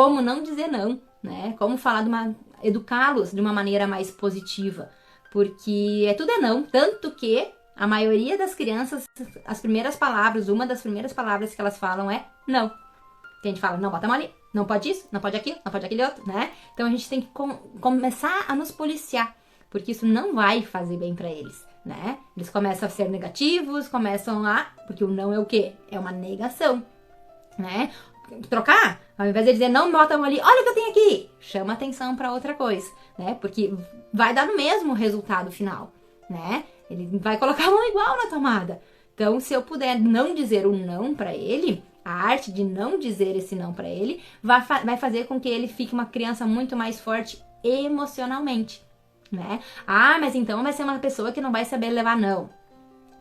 como não dizer não, né? Como falar educá-los de uma maneira mais positiva, porque tudo é não, tanto que a maioria das crianças, uma das primeiras palavras que elas falam é não. Que a gente fala, não bota a mão ali, não pode isso, não pode aquilo, não pode aquele outro, né? Então a gente tem que começar a nos policiar, porque isso não vai fazer bem pra eles, né? Eles começam a ser negativos, porque o não é o quê? É uma negação, né? Trocar, ao invés de dizer não bota a mão ali, olha o que eu tenho aqui, chama atenção pra outra coisa, né? Porque vai dar no mesmo resultado final, né? Ele vai colocar a mão igual na tomada. Então, se eu puder não dizer um não pra ele, a arte de não dizer esse não pra ele vai fazer com que ele fique uma criança muito mais forte emocionalmente, né? Ah, mas então vai ser uma pessoa que não vai saber levar não.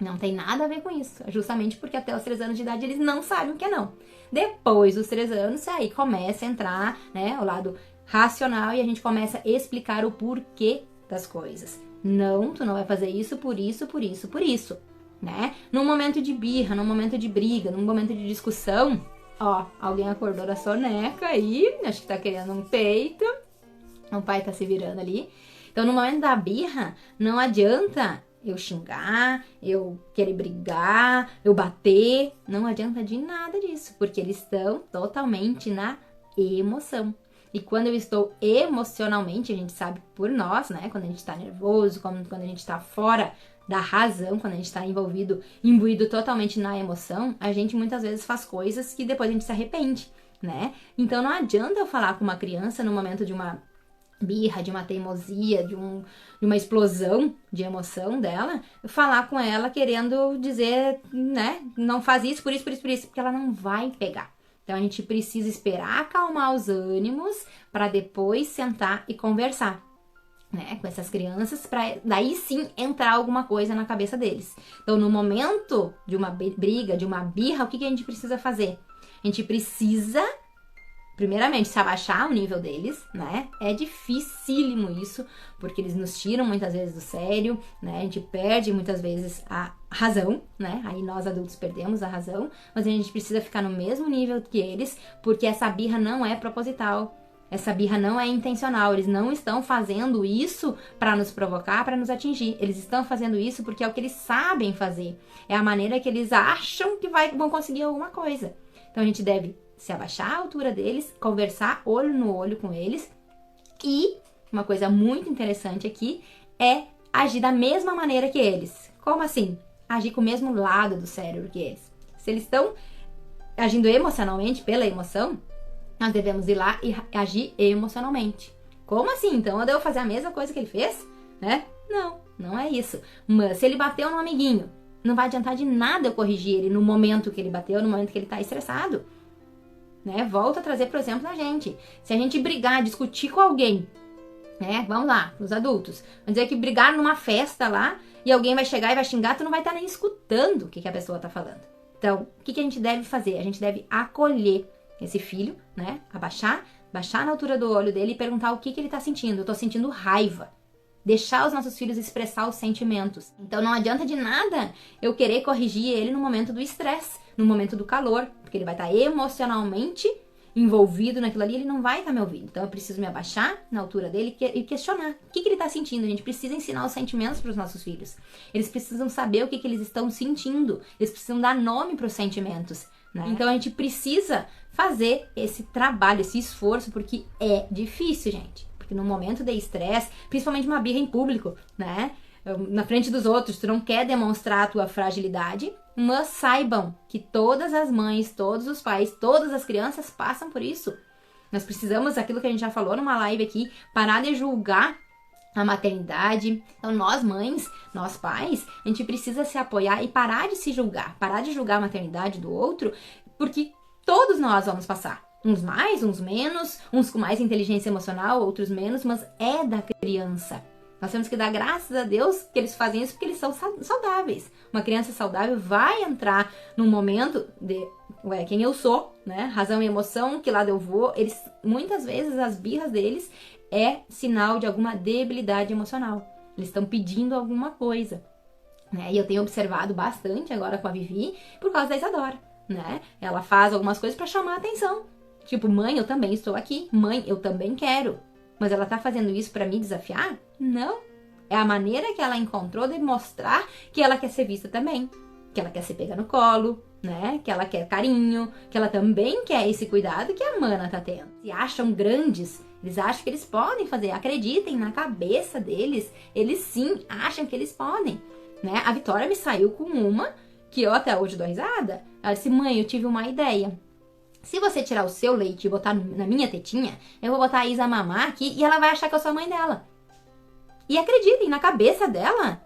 Não tem nada a ver com isso. Justamente porque até os 3 anos de idade eles não sabem o que é não. Depois dos 3 anos, aí começa a entrar, né, o lado racional e a gente começa a explicar o porquê das coisas. Não, tu não vai fazer isso por isso, por isso, por isso, né? Num momento de birra, num momento de briga, num momento de discussão, ó, alguém acordou da soneca aí, acho que tá querendo um peito, o pai tá se virando ali. Então, no momento da birra, não adianta eu xingar, eu querer brigar, eu bater, não adianta de nada disso, porque eles estão totalmente na emoção. E quando eu estou emocionalmente, a gente sabe por nós, né? Quando a gente tá nervoso, quando a gente tá fora da razão, quando a gente tá imbuído totalmente na emoção, a gente muitas vezes faz coisas que depois a gente se arrepende, né? Então não adianta eu falar com uma criança no momento de uma birra, de uma teimosia, de uma explosão de emoção dela, falar com ela querendo dizer, né, não faz isso, por isso, por isso, por isso, porque ela não vai pegar. Então a gente precisa esperar acalmar os ânimos para depois sentar e conversar, né, com essas crianças, para daí sim entrar alguma coisa na cabeça deles. Então no momento de uma briga, de uma birra, o que a gente precisa fazer? A gente precisa primeiramente, se abaixar o nível deles, né? É dificílimo isso, porque eles nos tiram muitas vezes do sério, né? A gente perde muitas vezes a razão, né? Aí nós adultos perdemos a razão, mas a gente precisa ficar no mesmo nível que eles, porque essa birra não é proposital. Essa birra não é intencional, eles não estão fazendo isso para nos provocar, para nos atingir. Eles estão fazendo isso porque é o que eles sabem fazer. É a maneira que eles acham que vão conseguir alguma coisa. Então a gente deve se abaixar a altura deles, conversar olho no olho com eles. E uma coisa muito interessante aqui é agir da mesma maneira que eles. Como assim? Agir com o mesmo lado do cérebro que eles. Se eles estão agindo emocionalmente, pela emoção, nós devemos ir lá e agir emocionalmente. Como assim? Então eu devo fazer a mesma coisa que ele fez? Né? Não, não é isso. Mas se ele bateu no amiguinho, não vai adiantar de nada eu corrigir ele no momento que ele bateu, no momento que ele tá estressado. Né? Volta a trazer, por exemplo, a gente. Se a gente brigar, discutir com alguém, né? Vamos lá, os adultos. Vamos dizer que brigar numa festa lá e alguém vai chegar e vai xingar, tu não vai estar nem escutando o que a pessoa tá falando. Então, o que a gente deve fazer? A gente deve acolher esse filho, né? Baixar na altura do olho dele e perguntar o que ele tá sentindo. Eu tô sentindo raiva. Deixar os nossos filhos expressar os sentimentos. Então não adianta de nada eu querer corrigir ele no momento do estresse, no momento do calor, porque ele vai estar emocionalmente envolvido naquilo ali, ele não vai estar me ouvindo. Então eu preciso me abaixar na altura dele e questionar o que ele está sentindo. A gente precisa ensinar os sentimentos para os nossos filhos. Eles precisam saber o que eles estão sentindo. Eles precisam dar nome para os sentimentos, né? Então a gente precisa fazer esse trabalho, esse esforço, porque é difícil, gente. Porque no momento de estresse, principalmente uma birra em público, né? Na frente dos outros, tu não quer demonstrar a tua fragilidade, mas saibam que todas as mães, todos os pais, todas as crianças passam por isso. Nós precisamos, aquilo que a gente já falou numa live aqui, parar de julgar a maternidade. Então nós mães, nós pais, a gente precisa se apoiar e parar de se julgar, parar de julgar a maternidade do outro, porque todos nós vamos passar. Uns mais, uns menos, uns com mais inteligência emocional, outros menos, mas é da criança. Nós temos que dar graças a Deus que eles fazem isso porque eles são saudáveis. Uma criança saudável vai entrar num momento de, quem eu sou, né? Razão e emoção, que lado eu vou. Eles, muitas vezes, as birras deles é sinal de alguma debilidade emocional. Eles estão pedindo alguma coisa, né? E eu tenho observado bastante agora com a Vivi por causa da Isadora, né? Ela faz algumas coisas para chamar a atenção. Tipo, mãe, eu também estou aqui. Mãe, eu também quero. Mas ela tá fazendo isso pra me desafiar? Não. É a maneira que ela encontrou de mostrar que ela quer ser vista também. Que ela quer ser pega no colo, né? Que ela quer carinho, que ela também quer esse cuidado que a Mana tá tendo. Se acham grandes, eles acham que eles podem fazer. Acreditem, na cabeça deles, eles sim acham que eles podem, né? A Vitória me saiu com uma que eu até hoje dou risada. Ela disse, mãe, eu tive uma ideia. Se você tirar o seu leite e botar na minha tetinha, eu vou botar a Isa a mamar aqui e ela vai achar que eu sou a mãe dela. E acreditem, na cabeça dela,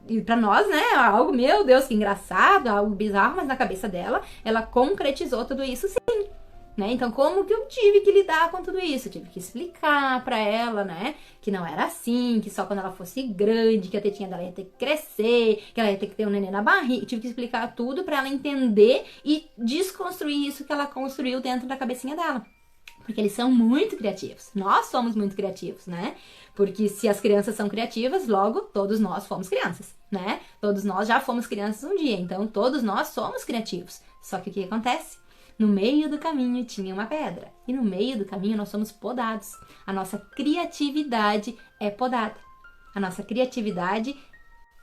e pra nós, né, algo, meu Deus, que engraçado, algo bizarro, mas na cabeça dela, ela concretizou tudo isso sim. Né? Então, como que eu tive que lidar com tudo isso? Eu tive que explicar pra ela, né, que não era assim, que só quando ela fosse grande, que a tetinha dela ia ter que crescer, que ela ia ter que ter um neném na barriga. Eu tive que explicar tudo pra ela entender e desconstruir isso que ela construiu dentro da cabecinha dela. Porque eles são muito criativos. Nós somos muito criativos, né? Porque se as crianças são criativas, logo todos nós fomos crianças, né? Todos nós já fomos crianças um dia, então todos nós somos criativos. Só que o que acontece? No meio do caminho tinha uma pedra. E no meio do caminho nós somos podados. A nossa criatividade é podada. A nossa criatividade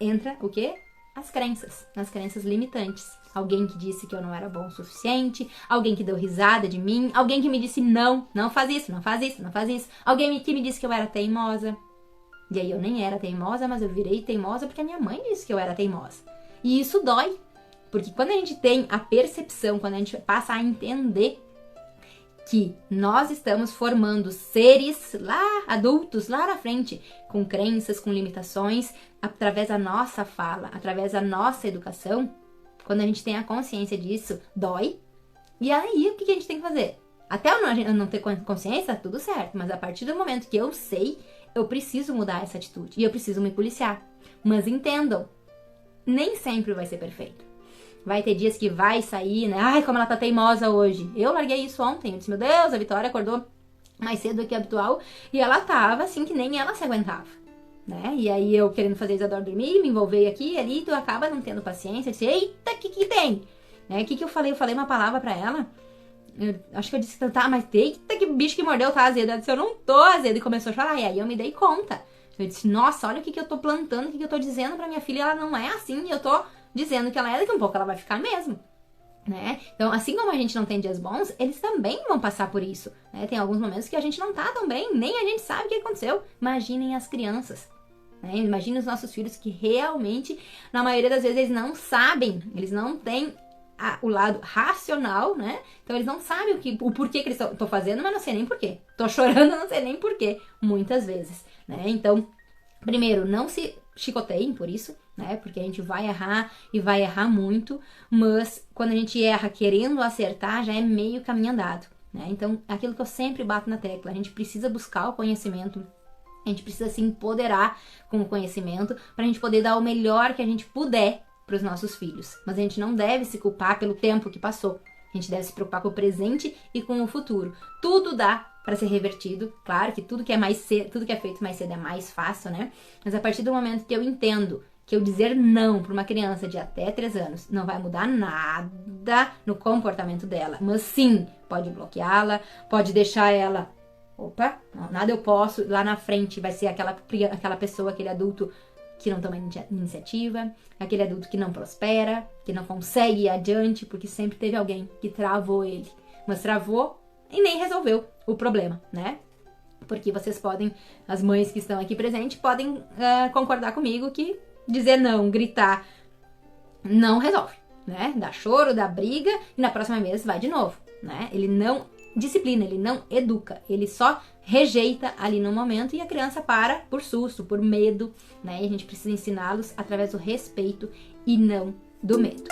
entra o quê? As crenças limitantes. Alguém que disse que eu não era bom o suficiente, alguém que deu risada de mim, alguém que me disse não, não faz isso, não faz isso, não faz isso. Alguém que me disse que eu era teimosa. E aí eu nem era teimosa, mas eu virei teimosa porque a minha mãe disse que eu era teimosa. E isso dói. Porque quando a gente tem a percepção, quando a gente passa a entender que nós estamos formando seres lá, adultos, lá na frente, com crenças, com limitações, através da nossa fala, através da nossa educação, quando a gente tem a consciência disso, dói. E aí, o que a gente tem que fazer? Até eu não ter consciência, tá tudo certo. Mas a partir do momento que eu sei, eu preciso mudar essa atitude. E eu preciso me policiar. Mas entendam, nem sempre vai ser perfeito. Vai ter dias que vai sair, né? Ai, como ela tá teimosa hoje. Eu larguei isso ontem. Eu disse, meu Deus, a Vitória acordou mais cedo do que habitual. E ela tava assim que nem ela se aguentava, né? E aí eu querendo fazer a Isadora dormir, me envolvei aqui e ali. Tu acaba não tendo paciência. Eu disse, eita, o que tem? Né? O que eu falei? Eu falei uma palavra pra ela. Eu acho que eu disse, tá, mas eita, que bicho que mordeu, tá azedo. Ela disse, eu não tô azedo. E começou a chorar. E aí eu me dei conta. Eu disse, nossa, olha o que eu tô plantando, o que eu tô dizendo pra minha filha. Ela não é assim. E eu tô dizendo que ela é, daqui a um pouco ela vai ficar mesmo, né? Então, assim como a gente não tem dias bons, eles também vão passar por isso, né? Tem alguns momentos que a gente não tá tão bem, nem a gente sabe o que aconteceu. Imaginem as crianças, né? Imaginem os nossos filhos que realmente, na maioria das vezes, eles não sabem, eles não têm o lado racional, né? Então, eles não sabem o porquê que eles estão fazendo, mas não sei nem porquê. Tô chorando, não sei nem porquê, muitas vezes, né? Então, primeiro, não se chicoteiem por isso, né? Porque a gente vai errar e vai errar muito, mas quando a gente erra querendo acertar, já é meio caminho andado, né? Então, aquilo que eu sempre bato na tecla, a gente precisa buscar o conhecimento, a gente precisa se empoderar com o conhecimento para a gente poder dar o melhor que a gente puder para os nossos filhos. Mas a gente não deve se culpar pelo tempo que passou. A gente deve se preocupar com o presente e com o futuro. Tudo dá para ser revertido. Claro que tudo que é mais cedo, tudo que é feito mais cedo é mais fácil, né? Mas a partir do momento que eu entendo que eu dizer não para uma criança de até 3 anos não vai mudar nada no comportamento dela, mas sim, pode bloqueá-la, pode deixar ela, opa, não, nada eu posso, lá na frente vai ser aquela pessoa, aquele adulto que não toma iniciativa, aquele adulto que não prospera, que não consegue ir adiante, porque sempre teve alguém que travou ele, mas travou e nem resolveu o problema, né? Porque vocês podem, as mães que estão aqui presentes, podem concordar comigo que dizer não, gritar, não resolve, né? Dá choro, dá briga e na próxima vez vai de novo, né? Ele não disciplina, ele não educa, ele só rejeita ali no momento e a criança para por susto, por medo, né? E a gente precisa ensiná-los através do respeito e não do medo.